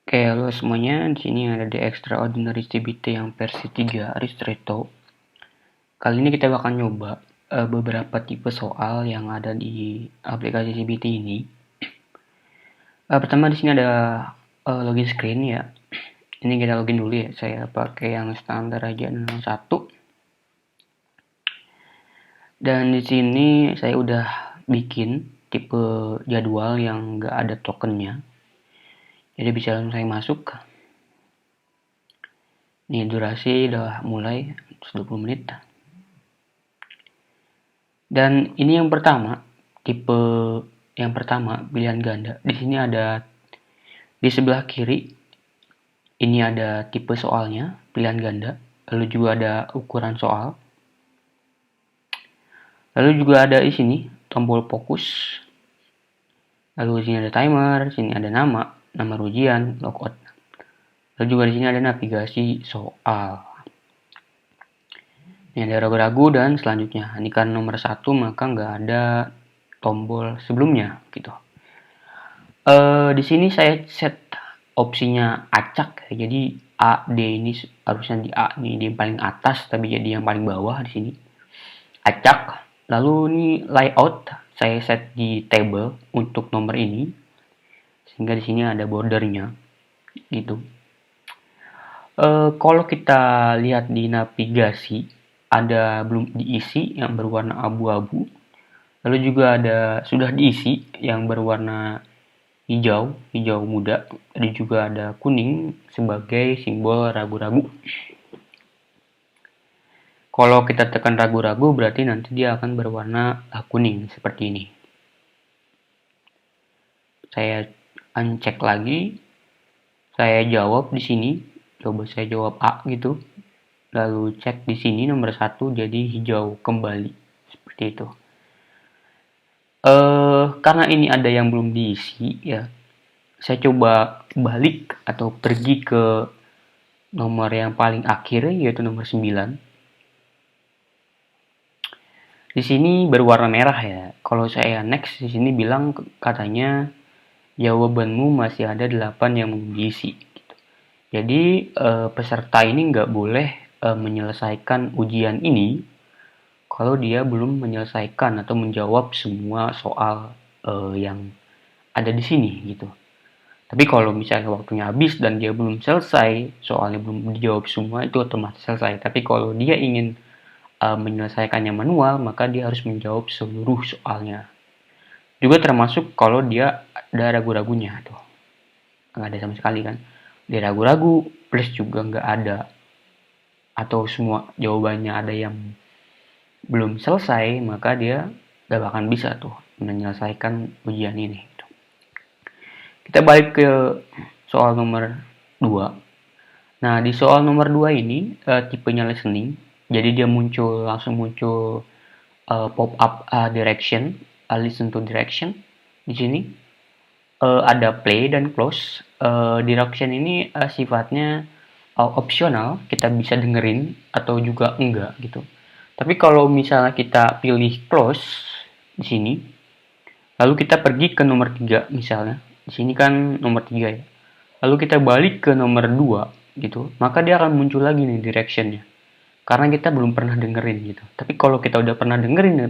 Oke, halo semuanya. Di sini ada The Extraordinary CBT yang versi 3 Ristretto. Kali ini kita bakal nyoba beberapa tipe soal yang ada di aplikasi CBT ini. Pertama di sini ada login screen ya. Ini kita login dulu ya. Saya pakai yang standar aja 01. Dan di sini saya udah bikin tipe jadwal yang nggak ada tokennya. Jadi bisa langsung saya masuk. Nih durasi udah mulai 20 menit. Dan ini yang pertama, tipe yang pertama pilihan ganda. Di sini ada di sebelah kiri ini ada tipe soalnya, pilihan ganda. Lalu juga ada ukuran soal. Lalu juga ada di sini tombol fokus. Lalu di sini ada timer, di sini ada nama ujian, logout. Lalu juga di sini ada navigasi soal. Ini ada ragu-ragu dan selanjutnya. Ini kan nomor 1 maka nggak ada tombol sebelumnya gitu. Di sini saya set opsinya acak ya. Jadi A, D ini harusnya di A nih, di paling atas tapi jadi yang paling bawah di sini. Acak. Lalu ini layout saya set di table untuk nomor ini. Sehingga di sini ada bordernya gitu. Kalau kita lihat di navigasi ada belum diisi yang berwarna abu-abu. Lalu juga ada sudah diisi yang berwarna hijau muda. Ada juga ada kuning sebagai simbol ragu-ragu. Kalau kita tekan ragu-ragu berarti nanti dia akan berwarna kuning seperti ini. Saya uncek lagi. Saya jawab di sini. Coba saya jawab A gitu. Lalu cek di sini nomor 1 jadi hijau kembali. Seperti itu. Karena ini ada yang belum diisi ya. Saya coba balik atau pergi ke nomor yang paling akhir yaitu nomor 9. Di sini berwarna merah ya. Kalau saya next di sini bilang katanya jawabanmu masih ada 8 yang belum diisi. Gitu. Jadi peserta ini nggak boleh menyelesaikan ujian ini kalau dia belum menyelesaikan atau menjawab semua soal yang ada di sini gitu. Tapi kalau misalnya waktunya habis dan dia belum selesai, soalnya belum dijawab semua, itu otomatis selesai. Tapi kalau dia ingin menyelesaikannya manual, maka dia harus menjawab seluruh soalnya. Juga termasuk kalau dia ada ragu-ragunya tuh. Nggak ada sama sekali kan. Dia ragu-ragu, plus juga nggak ada. Atau semua jawabannya ada yang belum selesai, maka dia nggak bakal bisa tuh menyelesaikan ujian ini. Kita balik ke soal nomor 2. Nah, di soal nomor 2 ini tipenya listening. Jadi dia langsung muncul pop-up direction, listen to direction. Di sini ada play dan close. Direction ini sifatnya opsional, kita bisa dengerin atau juga enggak gitu. Tapi kalau misalnya kita pilih close di sini, lalu kita pergi ke nomor 3 misalnya. Di sini kan nomor 3 ya. Lalu kita balik ke nomor 2 gitu, maka dia akan muncul lagi nih directionnya. Karena kita belum pernah dengerin gitu. Tapi kalau kita udah pernah dengerin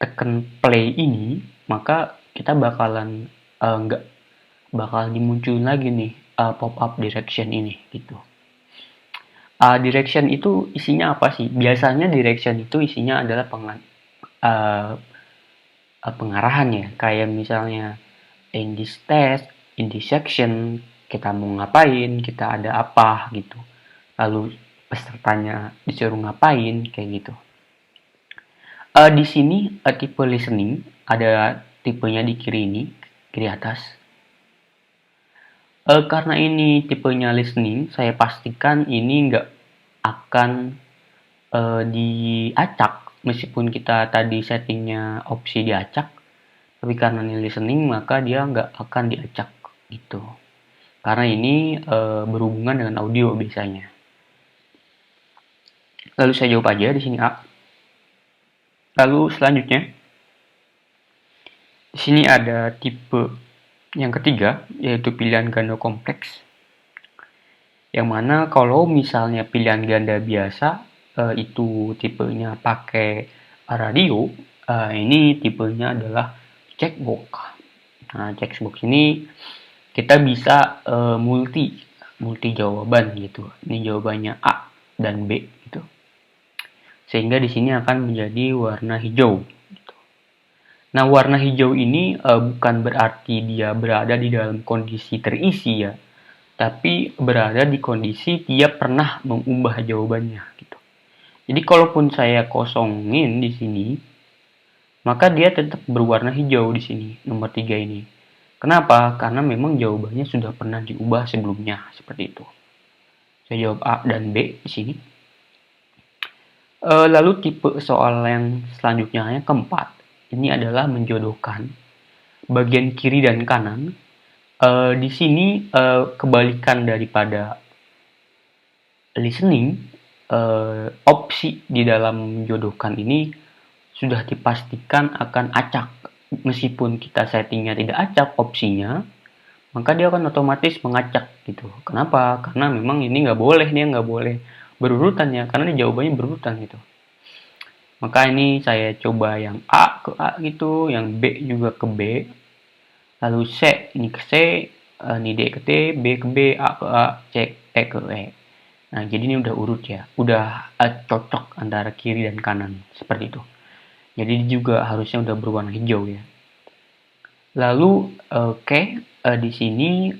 tekan play ini, maka kita bakalan nggak bakal dimunculin lagi nih pop up direction ini gitu. Direction itu isinya apa sih? Biasanya direction itu isinya adalah pengarahan ya, kayak misalnya in this test, in this section, kita mau ngapain, kita ada apa gitu. Lalu pesertanya disuruh ngapain, kayak gitu. Di sini tipe listening, ada tipenya di kiri atas. Karena ini tipenya listening, saya pastikan ini nggak akan diacak. Meskipun kita tadi settingnya opsi diacak, tapi karena ini listening maka dia nggak akan diacak gitu. Karena ini berhubungan dengan audio biasanya. Lalu saya jawab aja di sini A. Lalu selanjutnya di sini ada tipe Yang ketiga, yaitu pilihan ganda kompleks. Yang mana kalau misalnya pilihan ganda biasa, itu tipenya pakai radio, ini tipenya adalah checkbox. Nah, checkbox ini kita bisa multi jawaban gitu. Ini jawabannya A dan B gitu. Sehingga di sini akan menjadi warna hijau. Nah, warna hijau ini bukan berarti dia berada di dalam kondisi terisi ya, tapi berada di kondisi dia pernah mengubah jawabannya gitu. Jadi kalaupun saya kosongin di sini, maka dia tetap berwarna hijau di sini, nomor 3 ini. Kenapa? Karena memang jawabannya sudah pernah diubah sebelumnya, seperti itu. Saya jawab A dan B di sini. Lalu tipe soal yang selanjutnya yang keempat, ini adalah menjodohkan bagian kiri dan kanan. Di sini kebalikan daripada listening, opsi di dalam menjodohkan ini sudah dipastikan akan acak. Meskipun kita settingnya tidak acak opsinya, maka dia akan otomatis mengacak gitu. Kenapa? Karena memang ini dia nggak boleh berurutan ya, karena ini jawabannya berurutan gitu. Maka ini saya coba yang A ke A gitu, yang B juga ke B, lalu C ini ke C, ini D ke D, B ke B, A ke A, C E ke E. Nah, jadi ini udah urut ya, udah cocok antara kiri dan kanan seperti itu. Jadi juga harusnya udah berwarna hijau ya. Lalu di sini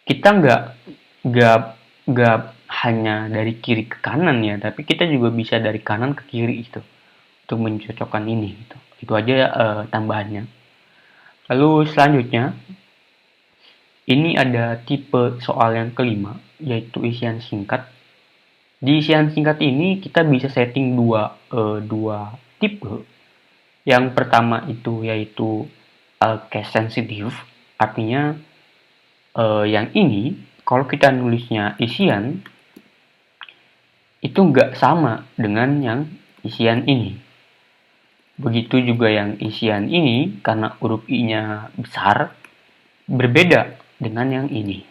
kita nggak hanya dari kiri ke kanan ya, tapi kita juga bisa dari kanan ke kiri itu untuk mencocokkan ini. Gitu. Itu aja tambahannya. Lalu selanjutnya, ini ada tipe soal yang kelima, yaitu isian singkat. Di isian singkat ini kita bisa setting dua tipe. Yang pertama itu yaitu case sensitive, artinya yang ini kalau kita nulisnya isian itu nggak sama dengan yang isian ini. Begitu juga yang isian ini karena huruf I-nya besar berbeda dengan yang ini.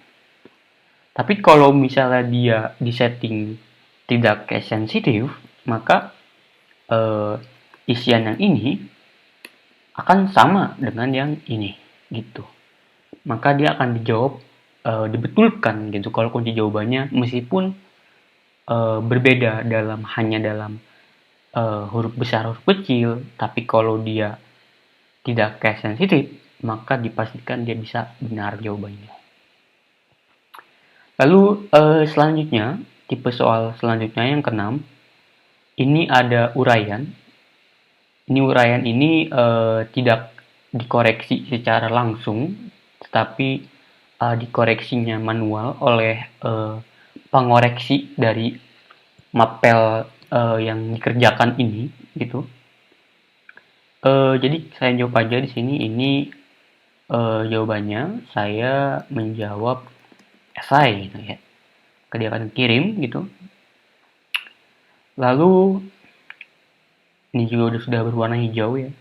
Tapi kalau misalnya dia disetting tidak case sensitive, maka isian yang ini akan sama dengan yang ini gitu. Maka dia akan dijawab dibetulkan gitu kalau kunci jawabannya meskipun berbeda hanya dalam huruf besar huruf kecil, tapi kalau dia tidak case sensitive maka dipastikan dia bisa benar jawabannya. Lalu selanjutnya tipe soal selanjutnya yang keenam, ini ada uraian. Ini uraian ini tidak dikoreksi secara langsung, tetapi dikoreksinya manual oleh pengoreksi dari mapel yang dikerjakan ini gitu. Jadi saya jawab aja di sini. Ini jawabannya saya menjawab esai gitu ya. Dia akan kirim gitu. Lalu ini juga sudah berwarna hijau ya.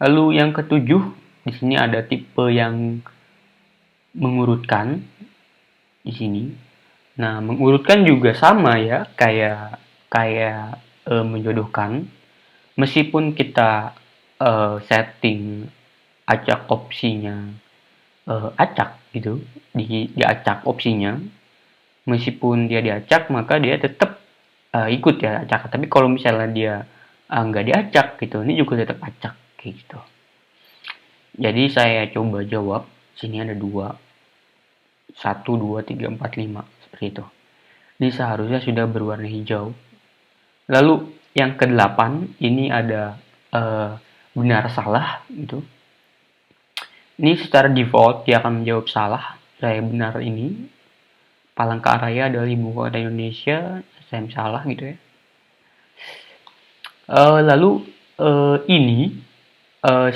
Lalu yang ketujuh, di sini ada tipe yang mengurutkan di sini. Nah, mengurutkan juga sama ya, kayak menjodohkan. Meskipun kita setting acak opsinya acak gitu, diacak opsinya. Meskipun dia diacak, maka dia tetap ikut ya acak. Tapi kalau misalnya dia nggak diacak gitu, ini juga tetap acak gitu. Jadi saya coba jawab. Sini ada 1, 2, 3, 4, 5 seperti itu. Ini seharusnya sudah berwarna hijau. Lalu yang ke-8 ini ada benar salah gitu. Ini secara default dia akan menjawab salah. Saya benar ini. Palangkaraya adalah ibu kota Indonesia. Saya salah gitu ya. Lalu ini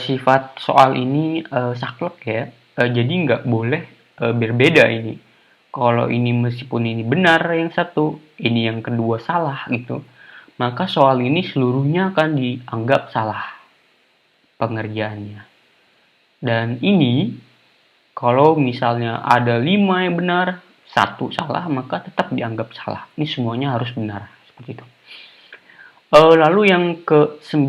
sifat soal ini saklek ya. Jadi nggak boleh berbeda ini. Kalau ini meskipun ini benar yang satu, ini yang kedua salah gitu, maka soal ini seluruhnya akan dianggap salah pengerjaannya. Dan ini kalau misalnya ada 5 yang benar, satu salah, maka tetap dianggap salah. Ini semuanya harus benar, seperti itu. Lalu yang ke-9,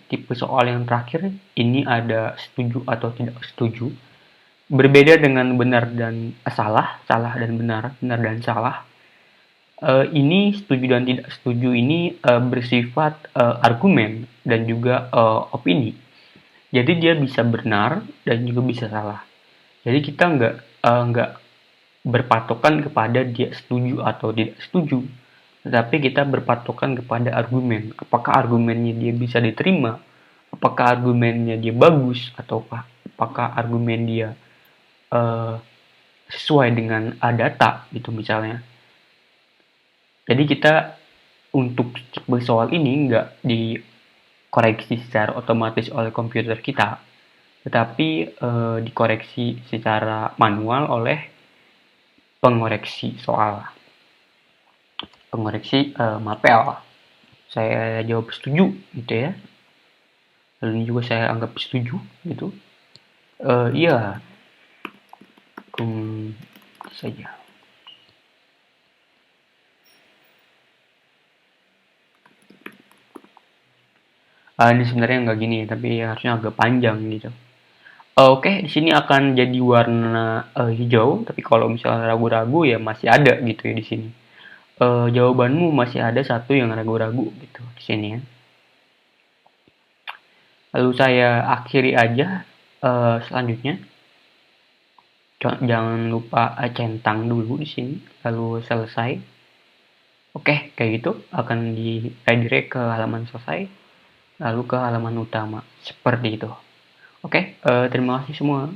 tipe soal yang terakhir, ini ada setuju atau tidak setuju. Berbeda dengan benar dan salah, salah dan benar, benar dan salah. Ini setuju dan tidak setuju ini bersifat argumen dan juga opini. Jadi dia bisa benar dan juga bisa salah. Jadi kita nggak berpatokan kepada dia setuju atau tidak setuju, tetapi kita berpatokan kepada argumen. Apakah argumennya dia bisa diterima? Apakah argumennya dia bagus? Atau apakah argumen dia uh, sesuai dengan data gitu misalnya. Jadi kita untuk soal ini nggak dikoreksi secara otomatis oleh komputer kita, tetapi dikoreksi secara manual oleh pengoreksi soal. Pengoreksi mapel. Saya jawab setuju gitu ya. Lalu ini juga saya anggap setuju gitu. Iya, saja. Ini sebenarnya nggak gini, tapi harusnya agak panjang gitu. Oke, di sini akan jadi warna hijau, tapi kalau misalnya ragu-ragu ya masih ada gitu ya di sini. Jawabanmu masih ada satu yang ragu-ragu gitu di sini ya. Lalu saya akhiri aja selanjutnya. Jangan lupa centang dulu di sini, lalu selesai. Oke, kayak gitu akan di redirect ke halaman selesai, lalu ke halaman utama seperti itu. Oke, terima kasih semua.